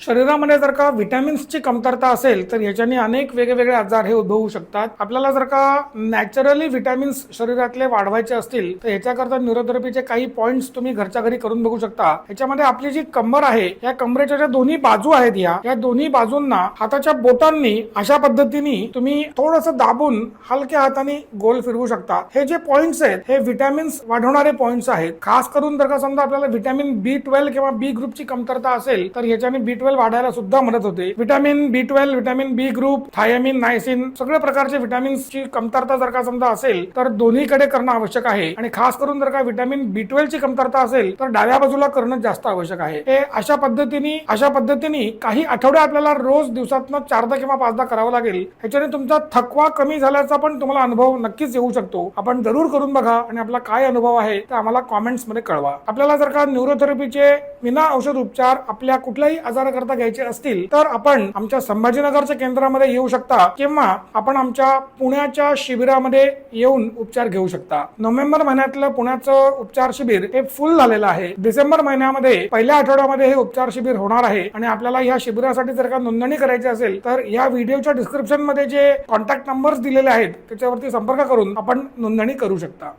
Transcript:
शरीरामध्ये जर का विटॅमिन्सची कमतरता असेल तर याच्याने अनेक वेगवेगळे आजार हे उद्भवू शकतात. आपल्याला जर का नॅचरली विटॅमिन्स शरीरातले वाढवायचे असतील तर याच्याकरता न्यूरोथेरपीचे काही पॉइंट्स तुम्ही घरच्या घरी करून बघू शकता. याच्यामध्ये आपली जी कंबर आहे या कमरेच्या ज्या दोन्ही बाजू आहेत या दोन्ही बाजूंना हाताच्या बोटांनी अशा पद्धतीने तुम्ही थोडंसं दाबून हलक्या हाताने गोल फिरवू शकता. हे जे पॉइंट्स आहेत हे विटॅमिन्स वाढवणारे पॉइंट्स आहेत. खास करून जर का समजा आपल्याला विटॅमिन B12 किंवा बी ग्रुपची कमतरता असेल तर याच्याने B12 वाढायला सुद्धा मदत होते. विटॅमिन B12, विटॅमिन बी ग्रुप, थायमिन, नायसिन सगळ्या प्रकारचे विटॅमिन्सची कमतरता जर का समजा असेल तर दोन्हीकडे करणं आवश्यक आहे. आणि खास करून जर का विटॅमिन B12 ची कमतरता असेल तर डाव्या बाजूला करणं जास्त आवश्यक आहे. हे अशा पद्धतीने काही आठवडे आपल्याला रोज दिवसातनं 4दा किंवा 5दा करावं लागेल. ह्याच्याने तुमचा थकवा कमी झाल्याचा पण तुम्हाला अनुभव नक्कीच येऊ शकतो. आपण जरूर करून बघा आणि आपला काय अनुभव आहे ते आम्हाला कॉमेंट्स मध्ये कळवा. आपल्याला जर का न्यूरोथेरपीचे विना औषध उपचार आपल्या कुठल्याही आजाराकरता घ्यायचे असतील तर आपण आमच्या संभाजीनगरच्या केंद्रामध्ये येऊ शकता किंवा आपण आमच्या पुण्याच्या शिबिरामध्ये येऊन उपचार घेऊ शकता. नोव्हेंबर महिन्यातलं पुण्याचं उपचार शिबिर हे फुल झालेलं आहे. डिसेंबर महिन्यामध्ये पहिल्या आठवड्यामध्ये हे उपचार शिबिर होणार आहे आणि आपल्याला या शिबिरासाठी जर का नोंदणी करायची असेल तर या व्हिडिओच्या डिस्क्रिप्शन मध्ये जे कॉन्टॅक्ट नंबर्स दिलेले आहेत त्याच्यावरती संपर्क करून आपण नोंदणी करू शकता.